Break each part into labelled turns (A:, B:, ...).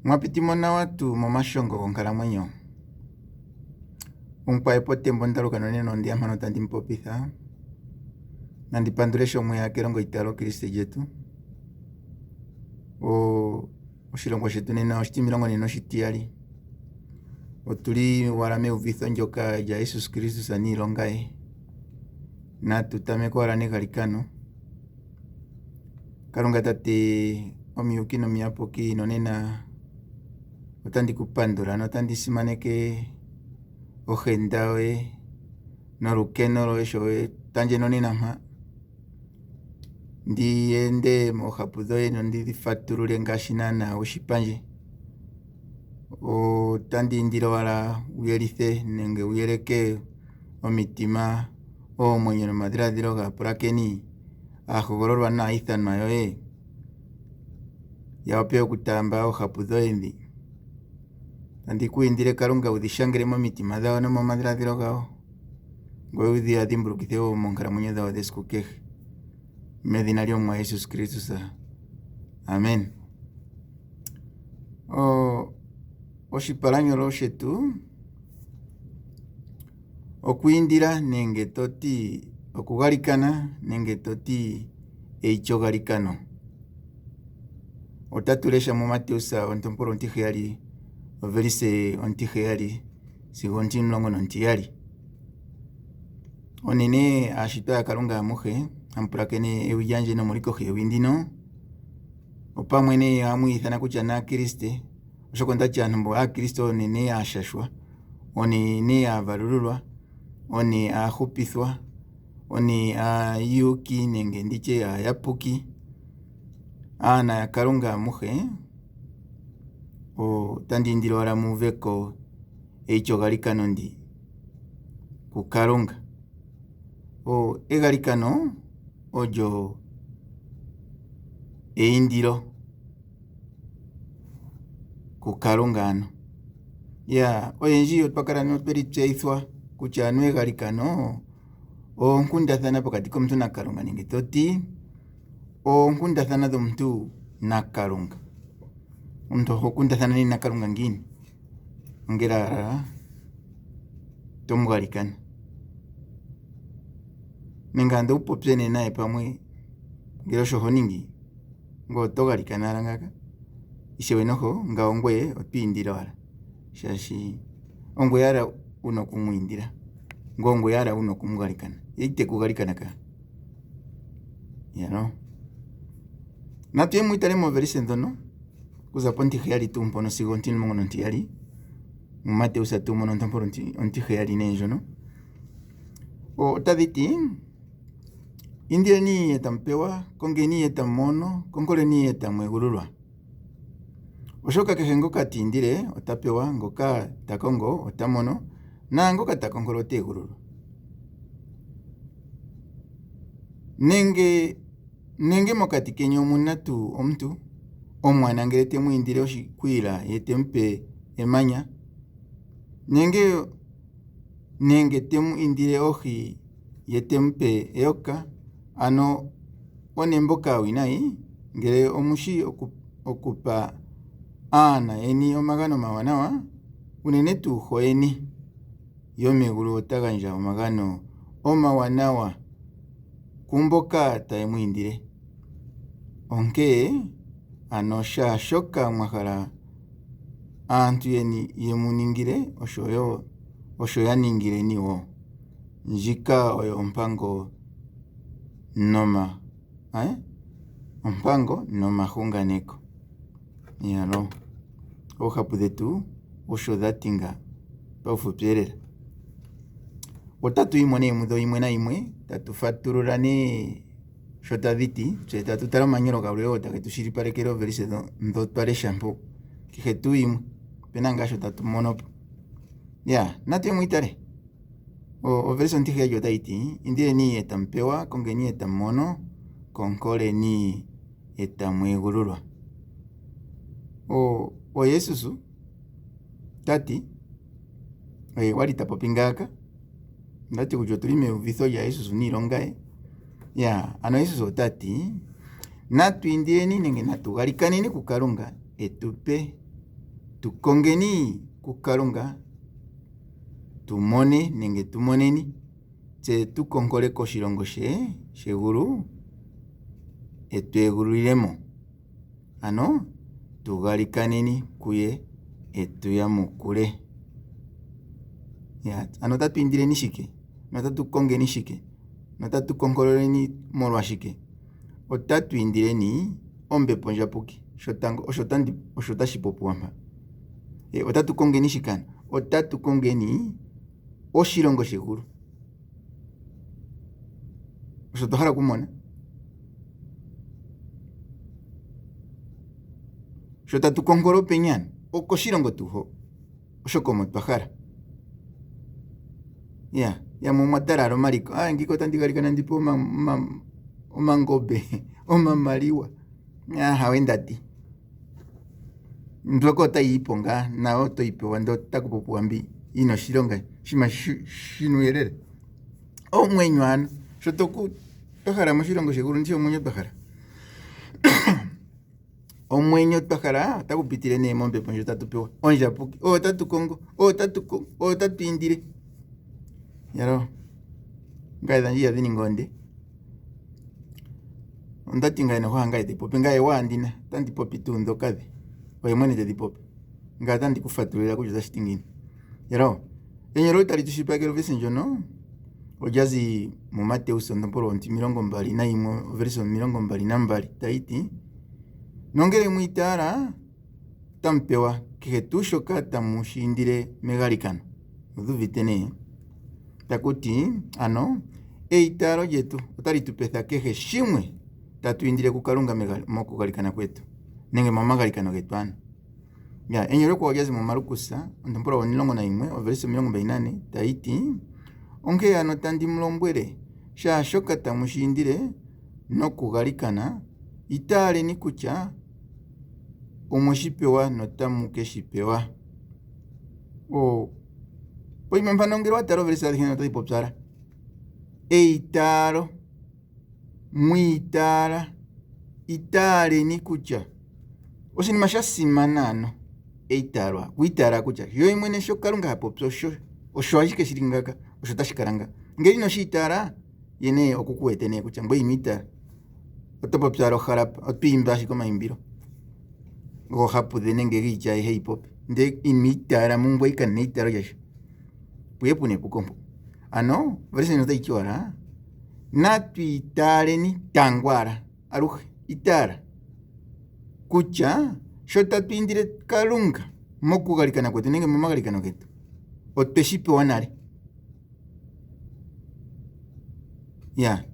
A: Mwapitimona watu momashongo gonkalamwenyo. Unkwaepo tembo ndaluka noneno ndi amano tandi mpopitha. Nandipandule shomwe ya kelongo italo Kristo jetu. Oshilongo shetu nena oshitimilongo nena oshitiyali. Otuli wala meuvitho njoka lya Jesus Kristo sanilonga ye. Natutameko wala negalikano. Kalunga tate omiyuki nomiyapuki nonena otandi kupandula notandi simaneke ohenda we nolukeno loye showe tandje nonena mpa ndiende moohapu dhoye nondidhifatulule ngaashi naana wushipandje. Otandi indile wala uyelithe nenge uyeleke omitima oomwenyo nomadhiladhilo gaapulakeni aahogololwa naayithanwa yoye ya wape okutaamba oohapu dhoye ndhi. Tandi kuyindile Kalunga wudhishangele momitima dhawo nomomadhiladhilo gawo, ngoye wudhi adhimbulukithe wo moonkalamwenyo dhawo dhesiku kehe. Medhina lyomwa Jesus Kristo. Amen. Oshipalanyolo shetu okuyindila nenge toti okugalikana nenge toti eichogalikano. Otatulesha mu Mateusa ontompolo ontiheyali overise ontiheyali sigo ontimulongo nontiyali. Onene ashitwa ya Kalunga amuhe ampulakene ewi lyandje nomulikohi ewi ndino opamwe ne amwiithana kutya naakriste oshoka ondati aantu mbo aakriste onene ashashwa, onene avalululwa, one ahupithwa, one ayuki nenge nditye ayapuki aana ya Kalunga amuhe otandi indile wala muveko eichogalikano ndi ku Kalunga. Egalikano olyo eindilo ku Kalunga ano. Oyendji otwakala notweli tseyithwa kutya anu egalikano oonkundathana pokati komuntu na Kalunga nenge toti oonkundathana dhomuntu na Kalunga. Omuntu ohokundathana ne na Kalunga ngiini? Ongela tomugalikana. Nenge ando upopye ne naye pamwe ngele osho honingi ngoye otogalikana ala ngaka. Ishewe noho ngawo ongweye otwiindila wala. Shaashi ongweye ala una okumwiindila. Ongweye ala una okumugalikana. Yeite kugalikana ka. Natuye mwitale moverise dhono kuza pontiheyali tu mpono sigo ontimulongo nontiyali. Mu Mateusa tu mono ontompolo ontiheyali nendjono. Otadhiti indileni etampewa, kongeni etamono, konkoleni etamwegululwa. Oshoka kehe ngoka tiindile otapewa, ngoka takongo otamono, na ngoka takongolo oteegululwa. Nenge mokati kenyu omuna tu omuntu omwana ngele temwiindile oshikwila ye temupe emanya, nenge temwiindile ohi ye temupe eyoka, ano one mboka awinayi ngele omushi okupa aana yeni omagano mawanawa, unene tu hoyeni yomegulu otagandja omagano omawanawa kumboka taye mwiindile. Onkee ano shaashoka mwahala aantu yeni yemuningile osho yaningileni wo. Njika oyo ompango nomahunganeko. Oohapu dhetu osho dhatinga paufupi lela. Otatu yimo ne mudho yimwe na yimwe tatu fatulula ne sho tadhiti tse tatu tala omanyolo galwe wo tage tushilipalekele overise dho twalesha mpo kehe tu yimwe pena ngaa sho tatu monopo. Natuye mwitale. Overise ontiheyali otayiti indileni etampewa, kongeni etamono, konkoleni etamwegululwa. Yesusu tati wali tapopi ngaaka ndati kutya otuli meuvitho lya Yesusu niilonga ye. Ano Yesusu otati natwiindileni nenge natugalikaneni ku Kalunga etupe tukongeni kukalunga tumone nenge tumoneni tse tukonkole koshilongo she shegulu etwegululilemo ano tugalikaneni kuye etuyamukule ano tatu indileni shike no tatu kongeni shike no tatu konkololeni molwa shike otatu indileni ombepo ndjapuki shotango osho tashi popiwa mpa otatu kongeni shikana otatu kongeni oshilongo shegulu osho tohala kumona sho tatu konkolo penyana okoshilongo tuho osho komo twahala yamwe mwatalala omaliko ngiko tandigalikana ndipe omangobe omamaliwa hawe ndati mbyoka otayiipo ngaa nayo toyipewa ndo takupopiwa mbi ino shilonga shima shinuyelela omwenyo ano sho twahala moshilongo shegulu ndishi omwenyo twahala omwenyo twahala otakupitile nee mombepo ndjo tatu pewa ondjapuki tatu kongo tatu indile yalo ngaye dhandji ihadhi ninga onde ondati ngaye noho hangaye tepopi ngaye waandina tandipopi tuu ndokadhi oye mwene tedhipopi ngaye tandikufatulila kutya otashi tingini yalo enyelo itali tushipakela ovesi ndjono olyazi mu Mateus ondompolo 21 verse 22 taiti nongele mwiitala tamupewa kehe tuu shoka tamushindile megalikano udhuvite nee takuti ano eitalo lyetu otali tupetha kehe shimwe tatu indile kukalunga mokugalikana kwetu nenge momagalikano getu ano enyelo kwa olyazi mu Malukusa ondompolo 11 verse 24 taiti onkee ano tandimulombwele shaashoka tamushindile nokugalikana itaaleni kutya omweshipewa notamukeshipewa poyima mpano ngele watala overesa adhihe notadhi popyala eitalo mwiitala itaaleni kutya oshinima sha simana ano eitalo kwiitala kutya yo mwene sho kalunga hapopya osho ashike shili ngaka osho tashi kala nga ngeli noshiitala yene okukuwete nee kutya mbwe inoitala oto popyala ohalapa otwiimba ashike omaimbilo gohapudhe nenge giitya ayihe ipope nde inoitala mumbwa ikana neitalo lyasho puye pune pukompo ano verse no taiti wala natwiitaleni tangwala aluhe itala kutya sho tatu indile kalunga mokugalikana kwetu nenge momagalikano getu otweshipewa nale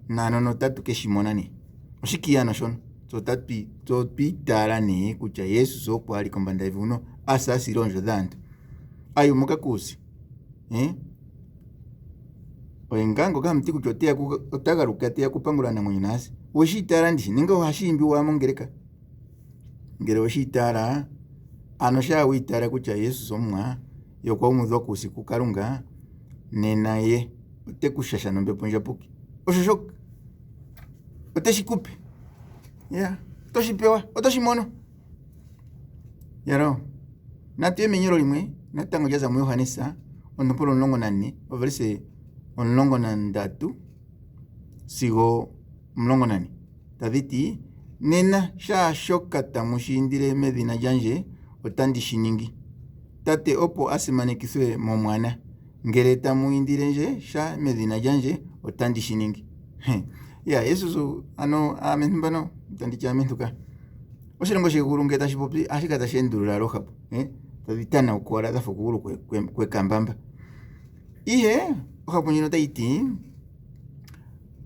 A: nano notatu keshimona nee oshikiyano shono totwiitala nee kutya Yesu sho kwali kombanda yevi uno asasila oondjo dhaantu ayumuka kuusi oye ngaa ngoka hamuti kutya otagaluka ateya kupangula namwenyo nasi weshiitala ndishi ninga ohashiimbiwamo ngeleka ngele weshiitala ano shaa wiitala kutya Yesu somwa yokwaumudhwa kuusi kukalunga nena ye otekushasha nombepo ndjapuki osho shoka oteshikupe otoshipewa otoshimono yalo natuye menyelo limwe natango lyaza mu Yohanesa ondompolo 14 overse 13 sigo 14 tadhiti nena shaashoka tamushindile medhina lyanje otandishiningi tate opo asimanekithwe momwana ngele tamuindile nje sha medhina lyanje otandishiningi Yesu ano amentu mbano tanditi amentuka oshilongo shegulu ngele tashi popi ashika tashi endulula lohapo tadhitana ukola dhafa okugulu kwekambamba ihe ohapo ndjino taiti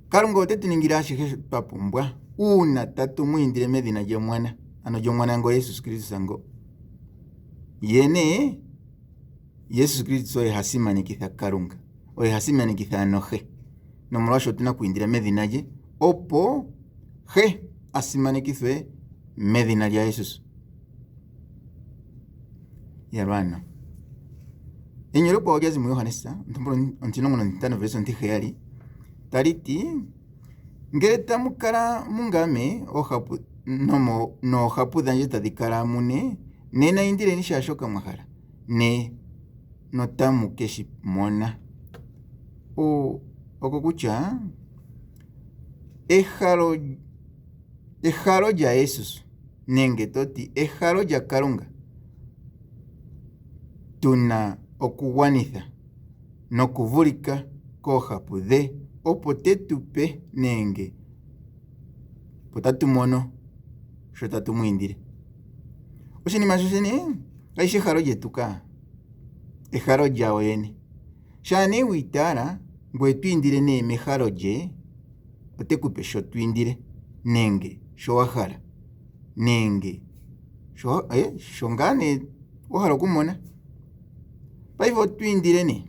A: kalunga otetuningila ashihe twapumbwa uuna tatu mwiindile medhina lyomwana ano lyomwana ngo Yesu Kristo sango yene Yesu Kristo oye hasimanekitha kalunga oye hasimanekitha anohe nomolwasho tuna kwiindila medhina lye opo he asimanekithwe medhina lya Yesu yalwana enyelo kwa olyazi mu Yohanesa ondompolo 15 verse 7 taliti ngele tamukala mungame noohapu dhanje tadhi kala mune nena indile nishashoka mwahala ne notamu keshi mona oko kutya ehalo lya yesu nenge toti ehalo lya Kalunga tuna okugwanitha nokuvulika koohapu dhe opo tetupe nenge opo tatu mono sho tatu mwiindile. Oshinima shoshene kaishi ehalo lyetu ka, ehalo lyawo yene. Shaa nee wiitaala ngoye twiindile nee mehalo lye, otekupe sho twiindile nenge sho wahala nenge sho ngaa nee wahala okumona. Paife otwiindile nee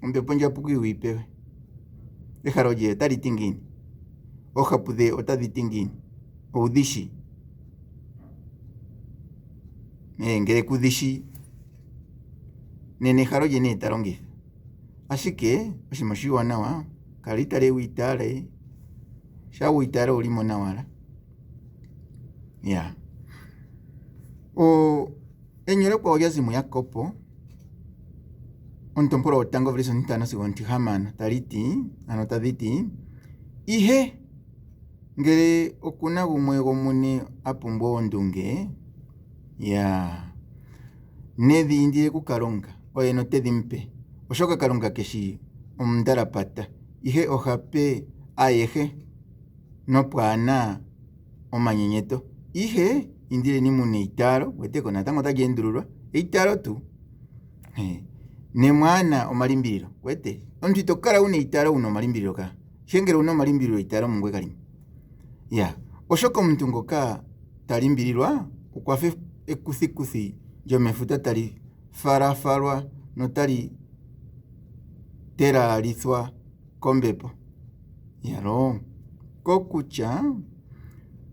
A: ombepo ndjapuka iwiipewe, ehalo lye otali ti ngiini, oohapu dhe otadhi ti ngiini, owudhishi? Ngele kudhishi nena ehalo lye nee talongitha. Ashike oshinima oshiwanawa kala itale wiitaale, shaa wiitaala owulimo nawa ala. Enyolo ekwawo olyazi muYakobo 1:5-6 tadhiti ihe ngele okuna gumwe gomune apumbwa oondunge nedhiindile ku Kalunga oye notedhi mupe, oshoka Kalunga keshi omundalapata ihe ohape ayehe nopwaana omanyenyeto. Ihe indileni muna eitaalo, weteko natango otali endululwa, eitaalo tu nemwaana omalimbililo, wete omuntu ito kala wuna eitaalo wuna omalimbililo ka, ihe ngele wuna omalimbililo eitaalo mungwe kalimo. Oshoka omuntu ngoka talimbililwa okwafa ekuthikuthi lyomefuta tali falafalwa notali telalithwa kombepo. Kokutya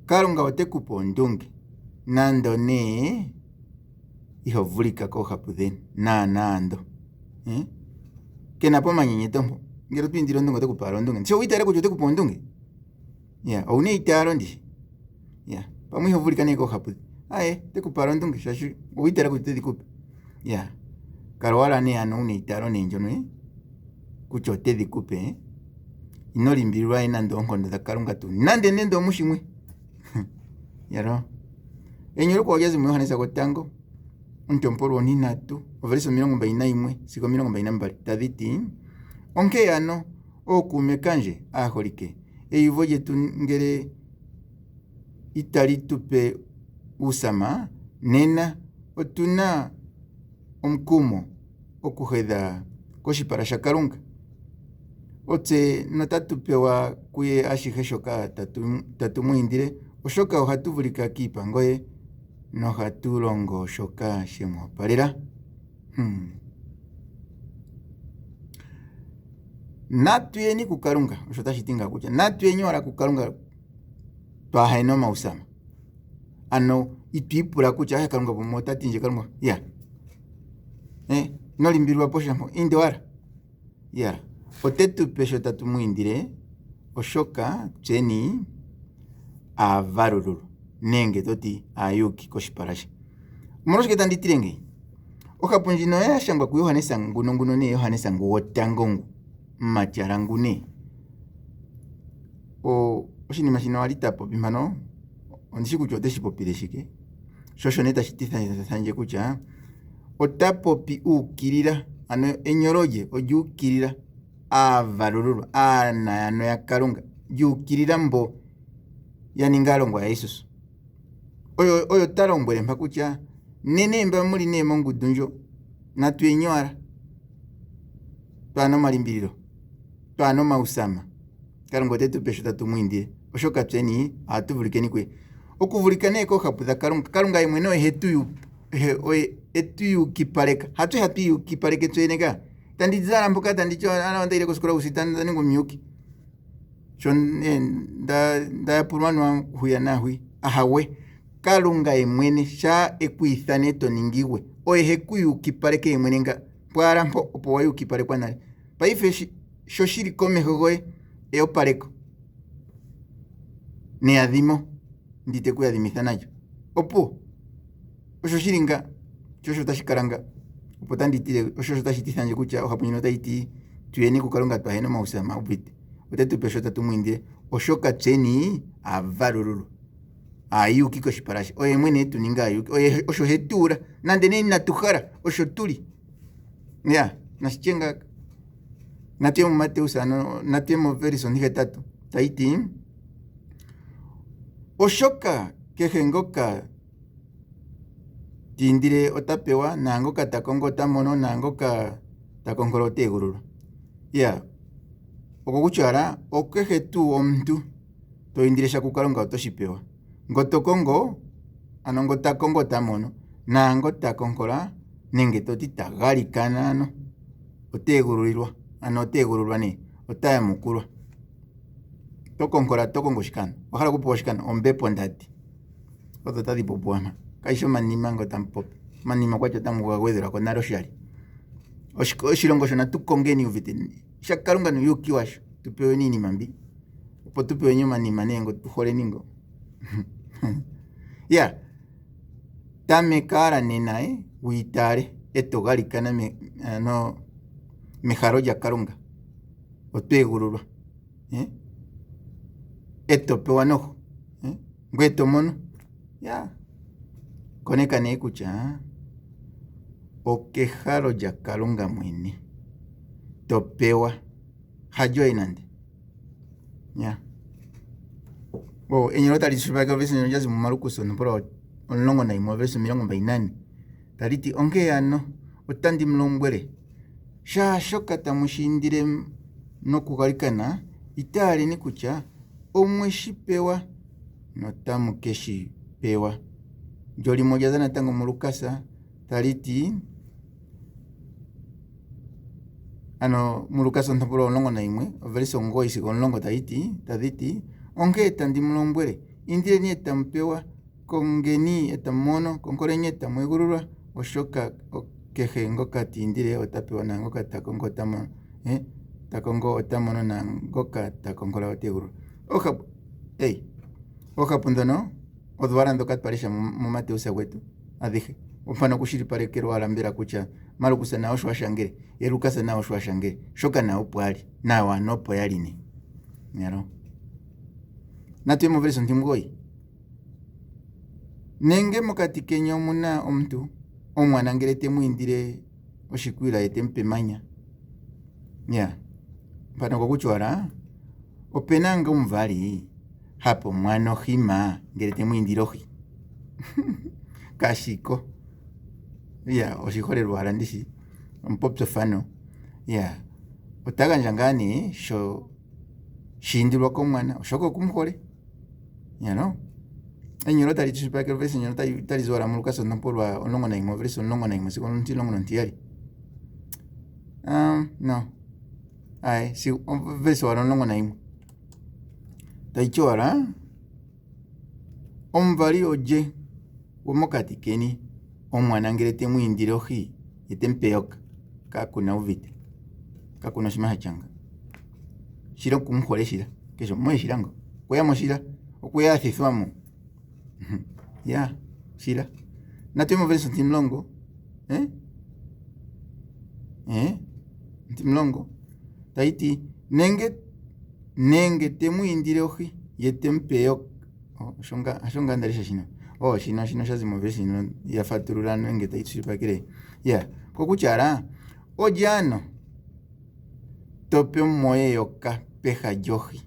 A: Kalunga otekupa ondunge nando nee iho vulika koohapu dhe naanaando. Kenapo omanyenyeto mpo, ngele otwiindile ondunge otekupa ala ondunge. Sho wiitaale kutya otekupa ondunge, owuna eitaalo ndishi. Pamwe iho vulika nee koohapu dhe, tekupa ala ondunge shaashi owiitaala kutya otedhi kupe. Kala wala nee ano wuna eitaalo nee ndyono kutya otedhi kupe, ino limbililwa nande oonkondo dha Kalunga tu nande omushimwe. Enyolo ekwawo olyazi muYohanesa 1:3-21 tadhiti onkee ano ookuume kandje aaholike, eyuvo lyetu ngele itali tupe uusama, nena otuna omukumo okuhedha koshipala sha Kalunga. Otse notatu pewa kuye ashihe shoka tatu mwiindile, oshoka ohatu vulika kiipango ye nohatu longo shoka shemu opalela. Natuyeni ku Kalunga, osho tashiti ngaa kutya natuyeni wala ku Kalunga twaahena omausama. Ano itwiipula kutya Kalunga pomwe otatindje Kalunga. Ino limbililwa posha mpo, inde wala. Otetupe sho tatu mwiindile, oshoka tseni aavalululu nenge toti aayuki koshipala she. Omolwashike tanditile ngeyi, ohapu ndjino yashangwa ku Yohanesa nguno nee Yohanesa ngu wotango ngu mmatyala ngu nee. Oshinima shino wali tapopi mpano ondishi kutya oteshi popile shike, shosho nee tashitithandje kutya otapopi uukilila, ano enyolo lye olyuukilila aavalululwa, aana yano ya Kalunga, lyuukilila mbo yaninga aalongwa ya Jesusu. Oyo talombwele mpa kutya nene mba muli nee mongundu ndjo natuyeni wala twaana omalimbililo, twaana omausama, Kalunga otetupe sho tatu mwiindile, oshoka tseni ohatu vulikeni kuye. Okuvulika nee koohapu dha Kalunga, Kalunga ye mwene oye etuyukipaleka, hatu iyukipaleke tsene ka. Tandizala mpoka tanditi ana ndaile kosikola usita ndaninga omuyuki, sho ndayapulwa nwa huya na hui. Ahawe, Kalunga ye mwene shaa ekwiithane to ningiwe oye hekuyukipaleke ye mwene nga pwaala mpo opo wayukipalekwa nale. Paife sho shili komeho goye eyopaleko neyadhimo ndi tekuyadhimitha nalyo, opuwo osho shilinga shosho tashikalanga opo tanditile osho tashitithanje kutya ohapunyina taiti tuyeni kukalunga twahena mausama upite otetupe osho tatumwindile oshoka tseni avalululu ayuki koshipala she oye mwene tuninga ayuki oye osho hetuula nande neni natuhala osho tuli ya nashichenga natye mu Mateus natye mu verso 3 taiti oshoka kehe ngoka tindile otapewa naangoka takongo otamono naangoka takongola oteegululwa ya oko kutya ala okehe tuu omuntu toindile sha kukalunga otoshipewa ngo tokongo ano ngo takongo otamono naango takongola nenge toti tagalikana ano oteegululilwa ano oteegululwa ne otayamukulwa tokongola tokongo shikano wahala kupewa shikano ombepo ndati odho tadhi popiwa mpa kaishi omanima ngo tamupopi omanima kwatya otamu gwedhelwako nale oshali oshilongo shona tukongeni uvite shakalunga nuyuki washo tupewe niinima mbi opo tupewe nye omanima nengo tuhole ningo ya tameka ala nena wiitale eto galikana ano mehalo lya kalunga otweegululwa eto pewa noho ngweye tomono ya koneka nee kutya okehalo lya kalunga mwene topewa halyoye nande ya enyelo tali shipaka verso nyo jazi mu Marcos onopola 11 verso 28 taliti onke ano otandi mlombwele shaashoka tamushindile nokugalikana itaali ni kutya omwe shipewa notamu keshipewa lyo limwe lyaza natango mu Lukasa taliti ano mu Lukasa onopola 11 verso 9 sigo 10 taliti onke tandi mlombwele indileni etamupewa kongeni etamumono konkoleni etamwegululwa oshoka kehe ngoka tindile otapewa naangoka takongo otamono takongo otamono naangoka takongola oteegululwa ohapu ndono odho wala dhoka twalesha mu Mateus wetu adhihe opano kushilipalekelwa alambela kutya Malukusa nawo osho ashangele ye Lukasa nawo osho ashangele shoka nawo pwali nawo anopo yaline nyalo natwe mu verso 9 nenge mokati kenyu omuna omuntu omwana ngele temwindile oshikwila ye tempemanya ya mpano kokutya wala opena nga omuvali hapo mwana ohima ngele temwindile ohi kashiko ya oshiholelwa ala ndishi omupopyo fano ya otagandja ngaa nee sho shiindilwa komwana oshoka okumuhole yano enyelo tali tushipakelo verso enyelo tali zwala mu Lukasa onopola 11 verso 11 sigo 12 no ai si verso wala 11 taicho wala omuvali oje womokati keni omwana ngele temwindile ohi yetempeyoka kakuna uvite kakuna oshimaha changa shila okumuhole shila kesho mwe shilango kuyamo shila okuya athithwamo ya shila natwe mu verso ntimulongo ntimulongo taiti nenge temwindile ohi yetempeyoka ashonga ndalisha shino shino shazi mu verso ino yafatulula nenge taitushipakele ya kokutya ala olyano tope moye yoka peha lyohi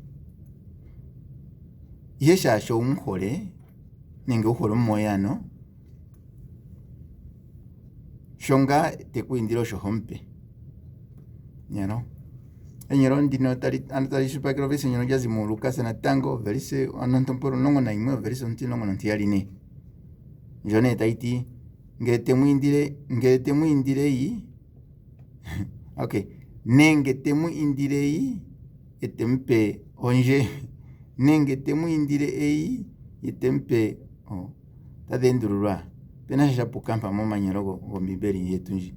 A: ihe shaasho umuhole nenge uhole omoye ano shonga tekuindila osho hompe yano enyelo ndino tali shipakelo verso enyelo lyazi mu Lukasa natango verse onontopolo 11 verso 12 ndjo nee taiti ngele temwindile nenge temwindile etempe onje nenge temwindile yetempe tadhendululwa pena shapuka mpa momanyelo gomibeli yetu nji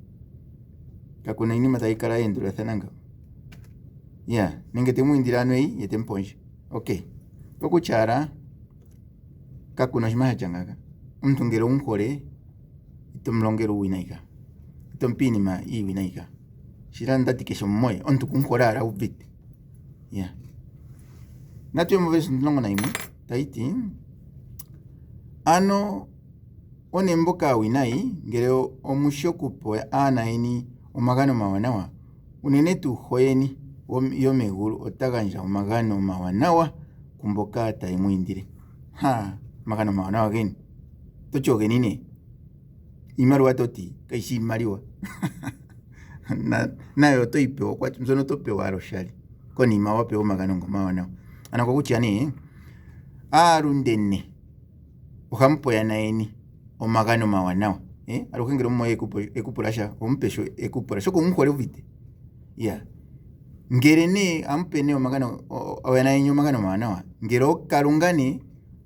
A: kakuna inima taikala yendulathana ya nenge temwindile ano yetempe onje okutya ala kakuna oshimaha changaka omuntu ngele umuhole itomulongela uwinaika itompinima iwinaika shila ndati kesho mmoye ontu kunkolala uvite yeah. Natuye mu verse 11 taiti ano one mboka awinayi ngele omushokupo anaeni omagano mawanawa unene tuhoyeni yomegulu otagandja omagano mawanawa kumboka taimwindile magano mawanawa geni tocho genine iimaliwa toti kaishi iimaliwa nayo toipewa kwati mzono topewa aloshali konima wapewa omagano ngomawanawa ano kokutya ne alundene ohamupoya naeni omagano mawanawa aluhengele mmoye ekupulasha omupesho ekupula shoko umuhole uvite yeah. Ngele ne amupene omagano oyanaenye omagano mawanawa ngele okalungane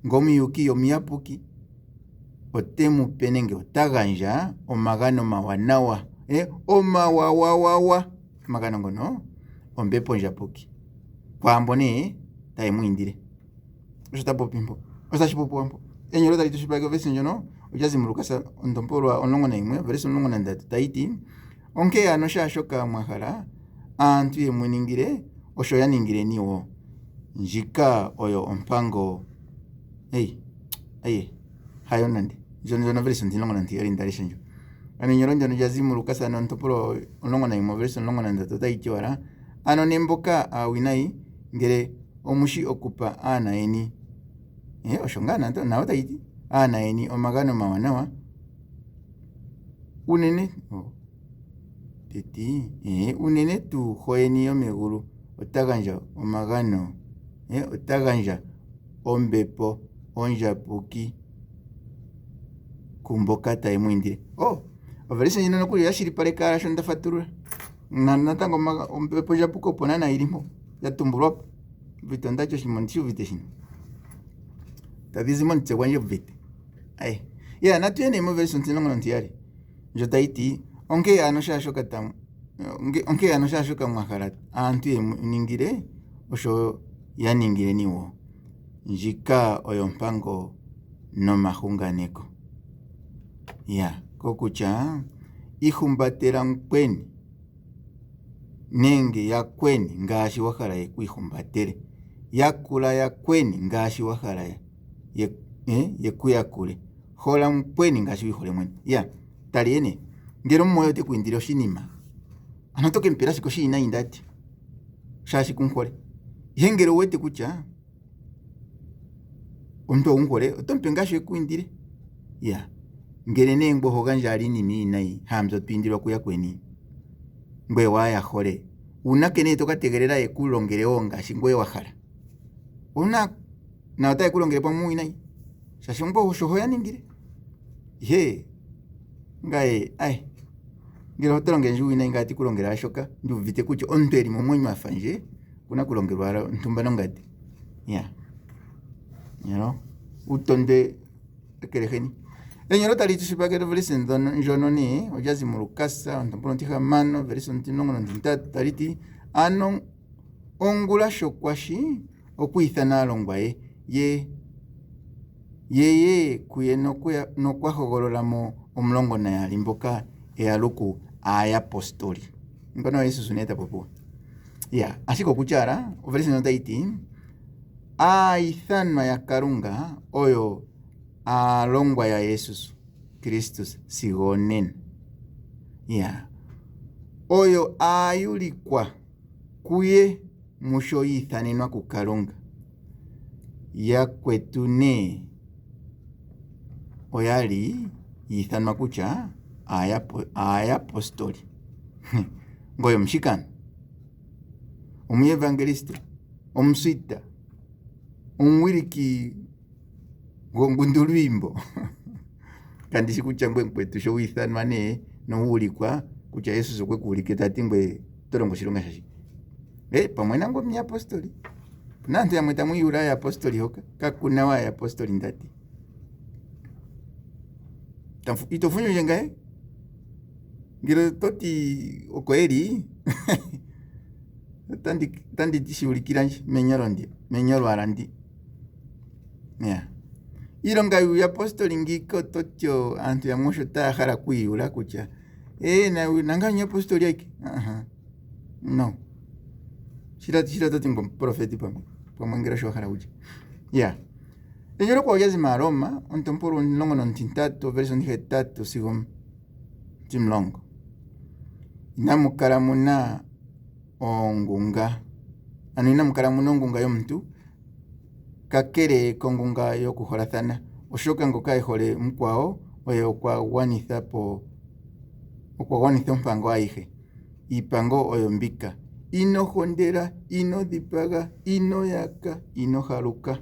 A: ngomuyuki yomiyapuki otemupene nge otaganja omagano mawanawa omawawawawa omagano ngono ombepo njapuki kwambo ne taimwindile osho tapopimpo osashipupuwampo enyolo tali tushipake verse njono ojazi mu Lukasa ontompolwa 11 verse 13 taiti onke ano shaashoka mwahala aantu yemweningile osho yaningile niwo njika oyo ompango hayo nande njono verse 13 alindalisha njo amenyolo njono jazi mu Lukasa ontompolwa 11 verse 13 taiti wala ano nemboka awinayi ngele omushi okupa anaeni osho ngana nawo taiti anaeni omagano mawanawa unene teti unene tuhoyeni yomegulu otaganja omagano otaganja ombepo onjapuki kumboka taimwindile overese njino nokuli yashilipaleka ala sho ndafatulula natango ombepo onjapuki opo nana ilimpo yatumbulwapo vito ndacho shimondi shuvite shino tadhizimo ntse gwanje vite natuye nemo verse 17 njo taiti onke ano shaashoka mwahala aantu yeningile osho yaningile niwo njika oyo mpango nomahunganeko kokutya ihumbatela mukweni nenge yakweni ngaashi wahala yekwiihumbatele yakula yakweni ngaashi wahala yekuyakule hola mukweni ngaashi wihole mwene tali ene ngele omumoyo tekwindile oshinima ano tokempela shiko shiinayi ndati shaashi kunhole ihe ngele owete kutya omuntu ounhole otompe ngaashi ekuindile ngele ne ngwe hogandja ali iinima iinayi haambyo twiindilwa kuyakweni ngwe wayahole uunake ne tokategelela yekulongele wo ngaashi ngwe wahala una na otaye kulongele pamwe uwinayi shaashi ngwe osho hoyaningile ihe ngaye ngele otolongele nje uwinayi ngati kulongela ashoka nduvite kutya omuntu eli momwenyo afanje kuna kulongelwa ala ntumba nongati utonde ekeleheni enyolo tali tushipakele verse njono ne ojazi mu Lukasa ontompolwa 16 verse 13 taliti ano ongula shokwashi okwiithana alongwa yeye kuye nokwahogololamo omulongo nayali mboka eyaluku ayapostoli ngono Yesu neta popo ashike okutyala verse njono taiti aithanwa ya Kalunga oyo alongwa ya Yesu Kristus sigo onena oyo ayulikwa kuye musho yiithanenwa ku Kalunga yakwetu ne oyali yiithanwa kutya ayapostoli ngoyo omushikana omuevangelista omuswita omuwiliki ngundulwimbo kandishi kutya ngwe nkwetu sho wiithanwa ne nowuulikwa kutya Yesu okwekuulike tati ngwe tolongo shilonga shashi pamwe nangwe omuapostoli naantu yamwe tamwiiyula ayapostoli hoka kakuna wa ayapostoli ndati itofunyuje ngaye ngele toti oko eli tandi tishiulikilanje menyolo ala ndi ilonga yu apostoli ngiko totyo antu ya mosho tahala kuiula kucha nanganya apostoli yake no shira toti ngo profeti pa mwengera sho hala uja ejoro kwa yazi maroma ontomporo nlongo non tintato verso ni hetato sigom timlongo inamukala muna ongunga inamukala muna ongunga yomuntu kakere kongunga yokuholathana oshoka ngoka ehole mkwao oyo okwagwanitha ompango ayihe ipango oyo mbika inohondela inodhipaga inoyaka inohaluka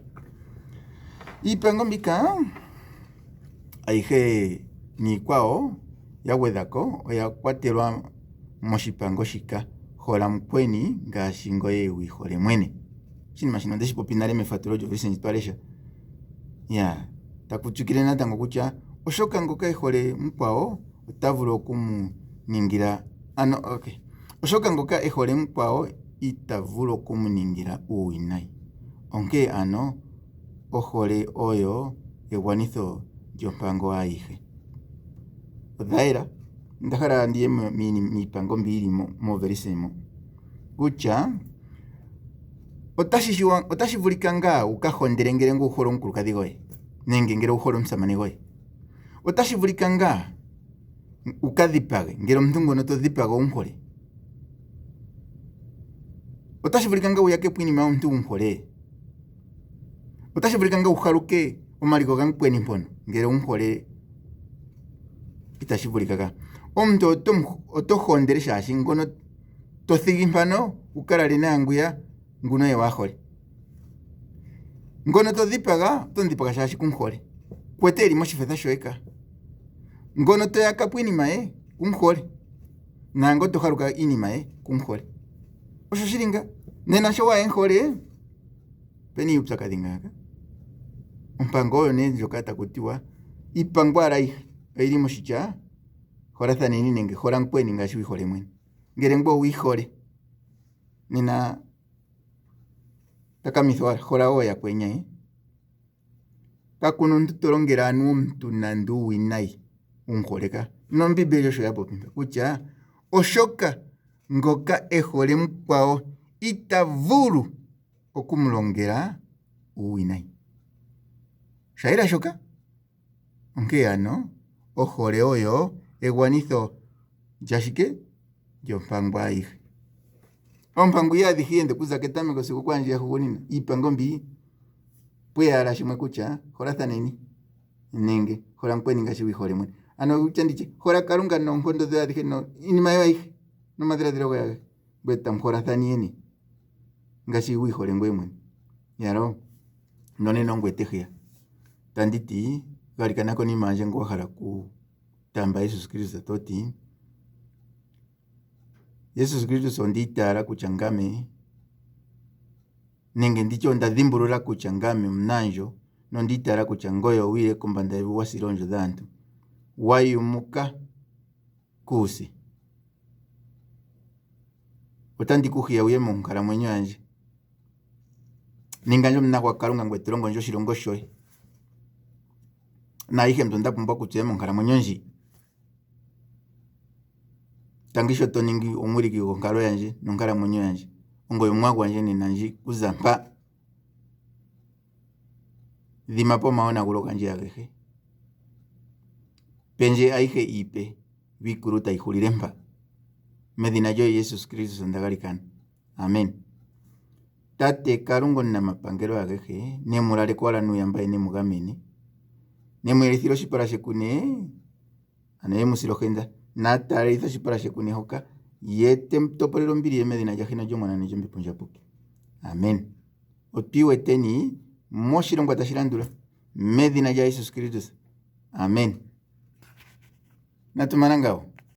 A: ipango mbika ayihe niikwao yagwedhako oya kwatelwa moshipango shika hola mukweni ngaashi ngoye wihole mwene shinima shino ndeshi popi nale mefatululo lyoVincent Palesha takutyukile natango kutya oshoka ngoka ehole mkwao otavulu okumuningila oshoka ngoka ehole mkwao itavulu okumuningila uuwinayi onke ohole oyo egwanitho lyompango ayihe odhaela ndahala ndiye miipango mbili moverisemo kutya otashi vulika ngaa ukahondele ngele ngu uhole omukulukadhi goye nenge ngele uhole omusamane goye otashi vulika ngaa ukadhipage ngele omuntu ngono todhipaga umuhole otashi vulika ngaa uyake pwiinima yomuntu umuhole otashi vulika ngaa uhaluke omaliko gamukweni mpono ngele umuhole itashi vulika ka omuntu otohondele shaashi ngono tothigi mpano ukalale naanguya nguno ye wahole ngono todhipaga otodhipaga shaashi kumuhole kwete eli moshifetha shoye ka ngono toyaka pwiinima ye kumuhole nango tohaluka iinima ye kumuhole osho shilinga nena sho waye muhole peni upyakadhi ngaaka ompango oyo nee ndjoka takutiwa ipango ala oyili moshitya holathaneni nenge hola mukweni ngaashi wihole mwene ngele ngwe wihole nena takamithwa hola wo yakwenya kakuna omuntu tolongela omuntu nande uuwinayi umuholeka nombibeli osho yapopimba kutya oshoka ngoka ehole mkwao itavulu okumulongela uuwinayi shayela shoka onke ohole oyo egwanitho lyashike lyompango ayihe ompango iya adhihe yende kuza ketameko sigo kwandje yahugunina iipango mbi pweyala shimwe kutya holathaneni nenge hola mukweni ngaashi wihole mwene kutya ndiche hola kalunga noonkondo dhoye adhihe iinima yo ayihe nomadhiladhilo goye ayihe ngwe tamuholathanieni ngaashi wihole ngoye mwene yalo nonena ongwete hiya tanditi galikana konima yandje ngo wahala kutamba Yesu Kristo toti Yesu Kristo ondiitala kutya ngame nenge ndicho ondadhimbulula kutya ngame omunanjo nondiitala kutya ngoye owile kombanda yevi wasila oondjo dhaantu wayumuka kuusi otandikuhiya uye monkalamwenyo yandje ningandje omunagwa kalunga ngwe tulongo ndjo oshilongo shoye naayihe mbyo ndapumbwa kutya monkalamwenyo ndji tangisho toningi omwiliki gonkalo yandje nonkalamwenyo yandje ongoye omwagwa wandje nena ndji kuza mpa dhimapo omaonagulo gandje agehe pendje ayihe iipe bikulu taihulile mpa medhina lyoye Yesu Kristo ndagalikana amen tate kalunga onamapangelo agehe nemulaleko wala nuyambaye nemugamene nemuyelithile oshipala shekune ano yemusilojenda nataalelitha oshipala shekune hoka ye temutopolele ombili ye medhina lyahina lyomwana nelyombepo ndjapuke amen otwiiweteni moshilongo tashi landula medhina lya Yesu Kristo amen natumana ngawo